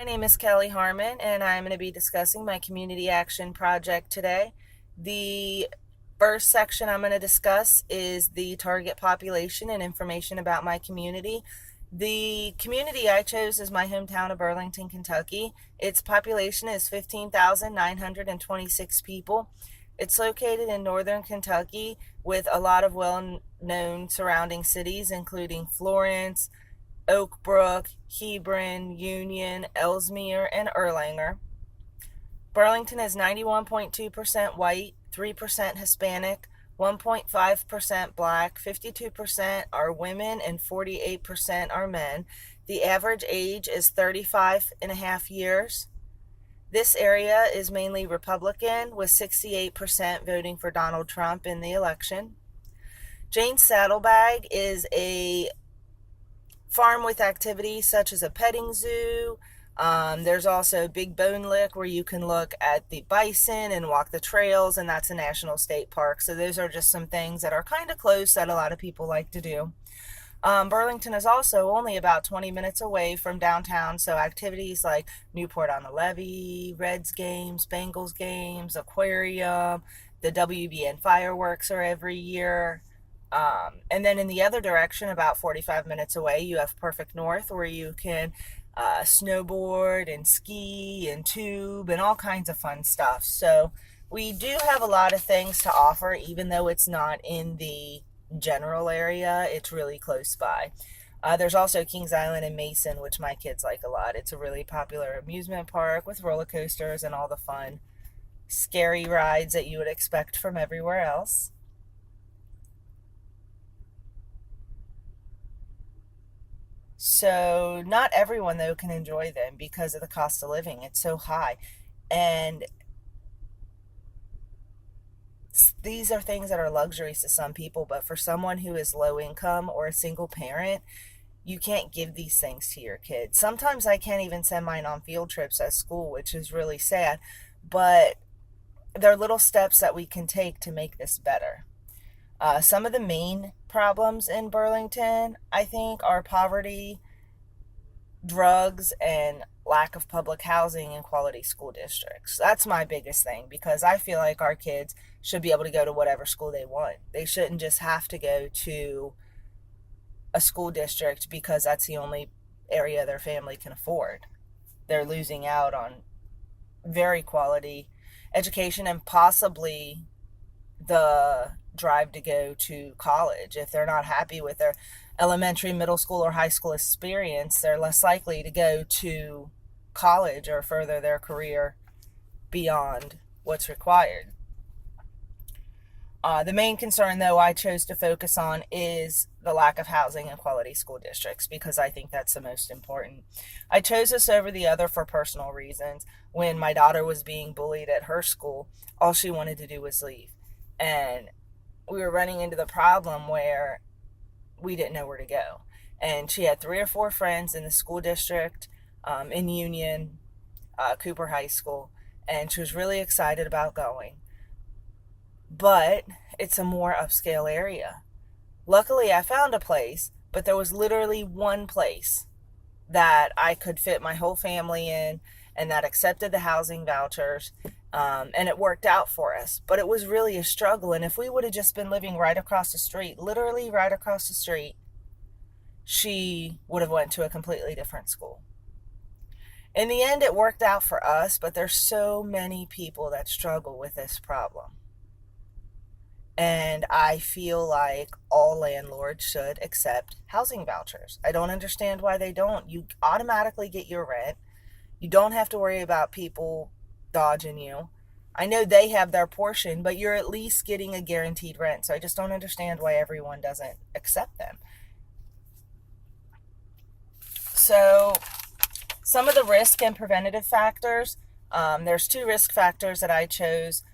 My name is Kelly Harmon, and I'm going to be discussing my community action project today. The first section I'm going to discuss is the target population and information about my community. The community I chose is my hometown of Burlington, Kentucky. Its population is 15,926 people. It's located in northern Kentucky with a lot of well-known surrounding cities, including Florence, Oak Brook, Hebron, Union, Ellesmere, and Erlanger. Burlington is 91.2% white, 3% Hispanic, 1.5% black, 52% are women, and 48% are men. The average age is 35 and a half years. This area is mainly Republican, with 68% voting for Donald Trump in the election. Jane's Saddlebag is a farm with activities such as a petting zoo. There's also Big Bone Lick, where you can look at the bison and walk the trails, and that's a national state park. So those are just some things that are kind of close that a lot of people like to do. Burlington is also only about 20 minutes away from downtown, so activities like Newport on the Levee, Reds games, Bengals games, aquarium, the WBN fireworks are every year. And then in the other direction, about 45 minutes away, you have Perfect North, where you can snowboard and ski and tube and all kinds of fun stuff. So we do have a lot of things to offer, even though it's not in the general area. It's really close by. There's also Kings Island and Mason, which my kids like a lot. It's a really popular amusement park with roller coasters and all the fun, scary rides that you would expect from everywhere else. So not everyone, though, can enjoy them because of the cost of living. It's so high. And these are things that are luxuries to some people, but for someone who is low income or a single parent, you can't give these things to your kids. Sometimes I can't even send mine on field trips at school, which is really sad. But there are little steps that we can take to make this better. Some of the main problems in Burlington, I think, are poverty, drugs, and lack of public housing and quality school districts. That's my biggest thing, because I feel like our kids should be able to go to whatever school they want. They shouldn't just have to go to a school district because that's the only area their family can afford. They're losing out on very quality education and possibly the drive to go to college. If they're not happy with their elementary, middle school, or high school experience, they're less likely to go to college or further their career beyond what's required. The main concern, though, I chose to focus on is the lack of housing and quality school districts, because I think that's the most important. I chose this over the other for personal reasons. When my daughter was being bullied at her school, all she wanted to do was leave. And we were running into the problem where we didn't know where to go. And she had 3 or 4 friends in the school district, in Union, Cooper High School, and she was really excited about going. But it's a more upscale area. Luckily, I found a place, but there was literally one place that I could fit my whole family in and that accepted the housing vouchers. And it worked out for us. But it was really a struggle. And if we would have just been living right across the street, literally right across the street, she would have went to a completely different school. In the end, it worked out for us, but there's so many people that struggle with this problem. And I feel like all landlords should accept housing vouchers. I don't understand why they don't. You automatically get your rent. You don't have to worry about people dodging you. I know they have their portion, but you're at least getting a guaranteed rent. So I just don't understand why everyone doesn't accept them. So some of the risk and preventative factors, there's 2 risk factors that I chose.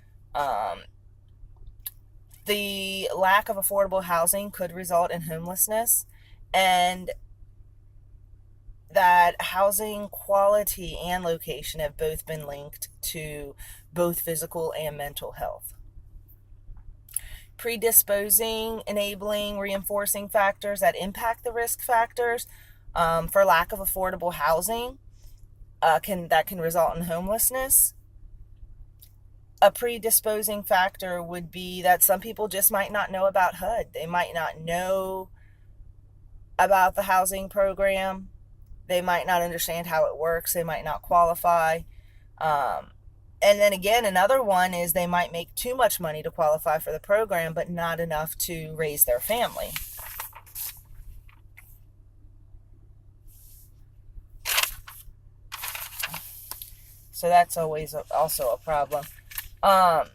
The lack of affordable housing could result in homelessness, and that housing quality and location have both been linked to both physical and mental health. Predisposing, enabling, reinforcing factors that impact the risk factors for lack of affordable housing can result in homelessness. A predisposing factor would be that some people just might not know about HUD. They might not know about the housing program. They might not understand how it works. They might not qualify. Um, and then again, another one is they might make too much money to qualify for the program, but not enough to raise their family. So that's always also a problem. Um,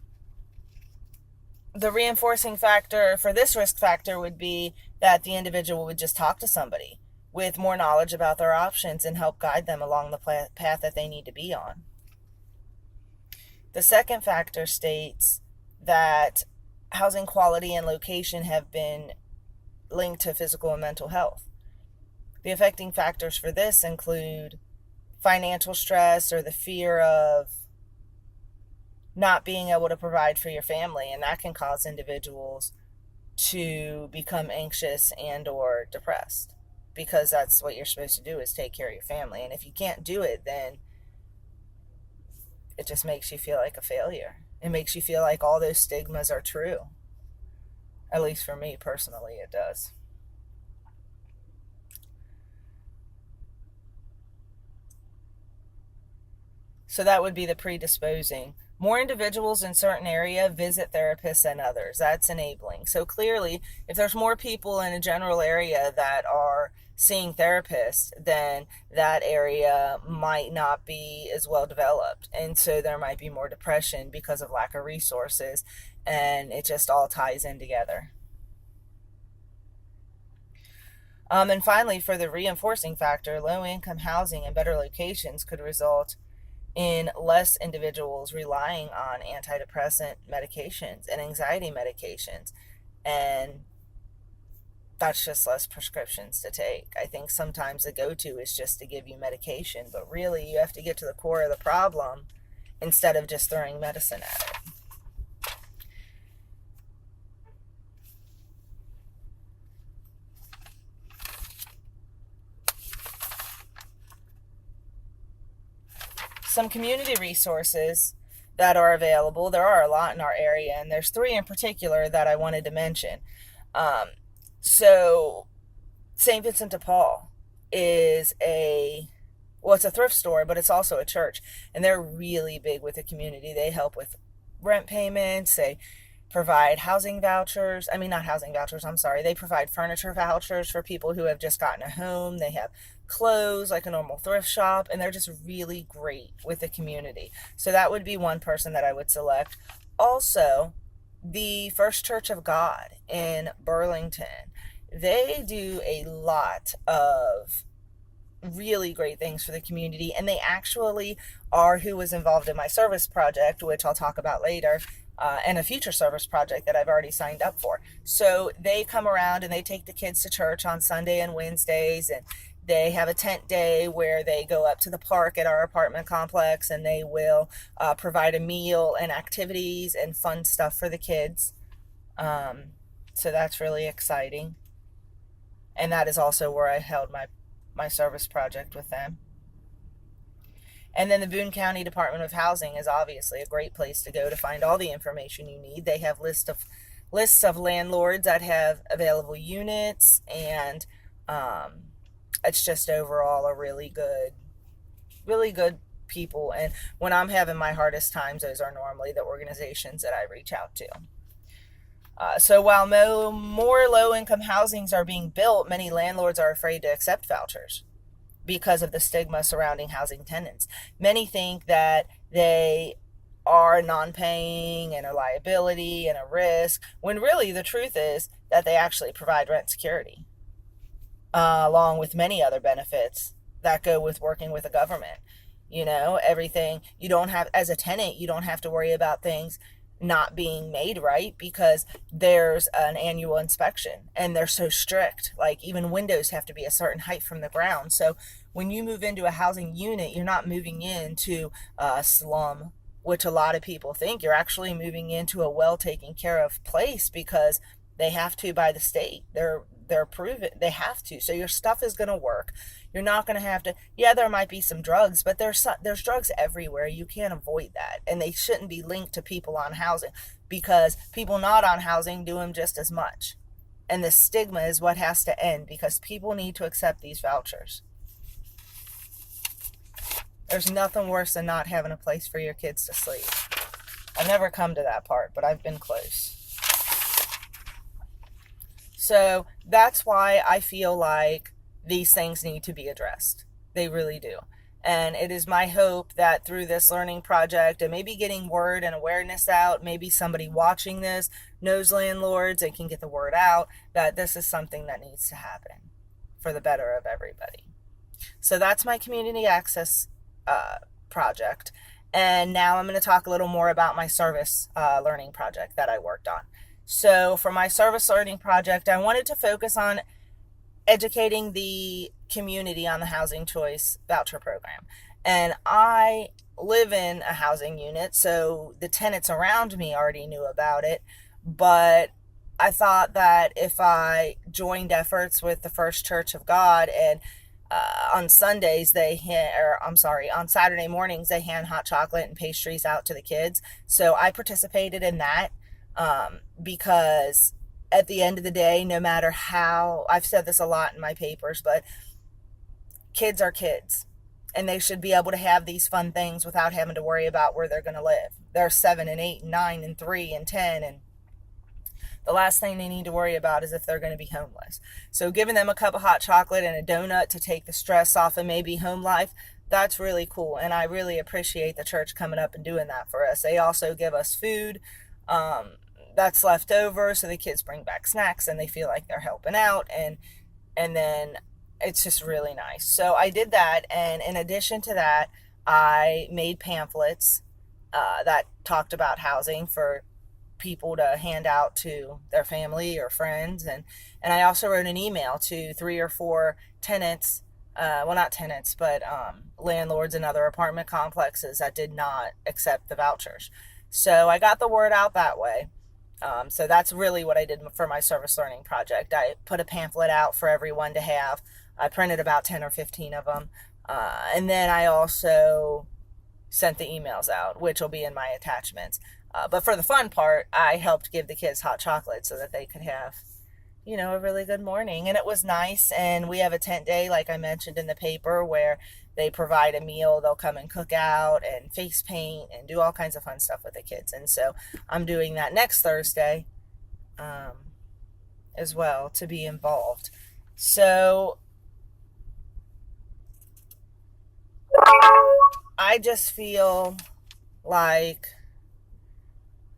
the reinforcing factor for this risk factor would be that the individual would just talk to somebody with more knowledge about their options and help guide them along the path that they need to be on. The second factor states that housing quality and location have been linked to physical and mental health. The affecting factors for this include financial stress or the fear of not being able to provide for your family, and that can cause individuals to become anxious and or depressed, because that's what you're supposed to do, is take care of your family. And if you can't do it, then it just makes you feel like a failure. It makes you feel like all those stigmas are true. At least for me personally, it does. So that would be the predisposing. More individuals in certain area visit therapists than others. That's enabling. So clearly, if there's more people in a general area that are seeing therapists, then that area might not be as well developed. And so there might be more depression because of lack of resources. And it just all ties in together. And finally, for the reinforcing factor, low income housing and better locations could result in less individuals relying on antidepressant medications and anxiety medications. And that's just less prescriptions to take. I think sometimes the go-to is just to give you medication, but really you have to get to the core of the problem instead of just throwing medicine at it. Some community resources that are available. There are a lot in our area, and there's three in particular that I wanted to mention. So St. Vincent de Paul is it's a thrift store, but it's also a church, and they're really big with the community. They help with rent payments. They provide housing vouchers. I mean, not housing vouchers, I'm sorry. They provide furniture vouchers for people who have just gotten a home. They have clothes like a normal thrift shop, and they're just really great with the community. So that would be one person that I would select. Also, the First Church of God in Burlington. They do a lot of really great things for the community, and they actually are who was involved in my service project, which I'll talk about later, and a future service project that I've already signed up for. So they come around and they take the kids to church on Sunday and Wednesdays, and they have a tent day where they go up to the park at our apartment complex, and they will provide a meal and activities and fun stuff for the kids. So that's really exciting. And that is also where I held my service project with them. And then the Boone County Department of Housing is obviously a great place to go to find all the information you need. They have lists of landlords that have available units, and it's just overall a really good people. And when I'm having my hardest times, those are normally the organizations that I reach out to. So while more low-income housings are being built, many landlords are afraid to accept vouchers because of the stigma surrounding housing tenants. Many think that they are non-paying and a liability and a risk, when really the truth is that they actually provide rent security, along with many other benefits that go with working with the government. Everything you don't have as a tenant, you don't have to worry about things not being made right because there's an annual inspection, and they're so strict. Like, even windows have to be a certain height from the ground. So when you move into a housing unit, you're not moving into a slum, which a lot of people think. You're actually moving into a well taken care of place because they have to by the state. they're proven, they have to. So your stuff is going to work. You're not going to have to, yeah, there might be some drugs, but there's drugs everywhere. You can't avoid that. And they shouldn't be linked to people on housing, because people not on housing do them just as much. And the stigma is what has to end, because people need to accept these vouchers. There's nothing worse than not having a place for your kids to sleep. I've never come to that part, but I've been close. So that's why I feel like these things need to be addressed. They really do. And it is my hope that through this learning project and maybe getting word and awareness out, maybe somebody watching this knows landlords and can get the word out that this is something that needs to happen for the better of everybody. So that's my community access project. And now I'm going to talk a little more about my service learning project that I worked on. So for my service learning project, I wanted to focus on educating the community on the housing choice voucher program. And I live in a housing unit, so the tenants around me already knew about it. But I thought that if I joined efforts with the First Church of God, and on Sundays on Saturday mornings they hand hot chocolate and pastries out to the kids. So I participated in that because at the end of the day, no matter how, I've said this a lot in my papers, but kids are kids, and they should be able to have these fun things without having to worry about where they're going to live. They're 7 and 8 and 9 and 3 and 10, and the last thing they need to worry about is if they're going to be homeless. So giving them a cup of hot chocolate and a donut to take the stress off of maybe home life, that's really cool. And I really appreciate the church coming up and doing that for us. They also give us food that's left over, so the kids bring back snacks and they feel like they're helping out. And then it's just really nice. So I did that. And in addition to that, I made pamphlets that talked about housing for people to hand out to their family or friends. And I also wrote an email to 3 or 4 tenants, not tenants, but landlords and other apartment complexes that did not accept the vouchers. So I got the word out that way. So that's really what I did for my service learning project. I put a pamphlet out for everyone to have. I printed about 10 or 15 of them. And then I also sent the emails out, which will be in my attachments. But for the fun part, I helped give the kids hot chocolate so that they could have, a really good morning. And it was nice. And we have a tent day, like I mentioned in the paper, where they provide a meal. They'll come and cook out and face paint and do all kinds of fun stuff with the kids. And so I'm doing that next Thursday as well, to be involved. So I just feel like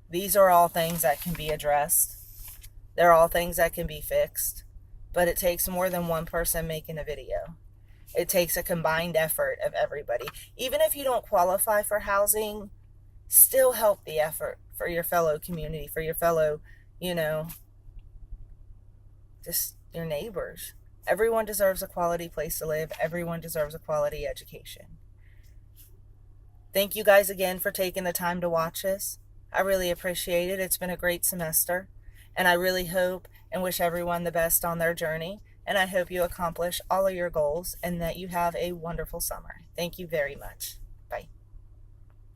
these are all things that can be addressed. They're all things that can be fixed. But it takes more than one person making a video. It takes a combined effort of everybody. Even if you don't qualify for housing, still help the effort for your fellow community, for your fellow, just your neighbors. Everyone deserves a quality place to live. Everyone deserves a quality education. Thank you guys again for taking the time to watch this. I really appreciate it. It's been a great semester, and I really hope and wish everyone the best on their journey. And I hope you accomplish all of your goals and that you have a wonderful summer. Thank you very much.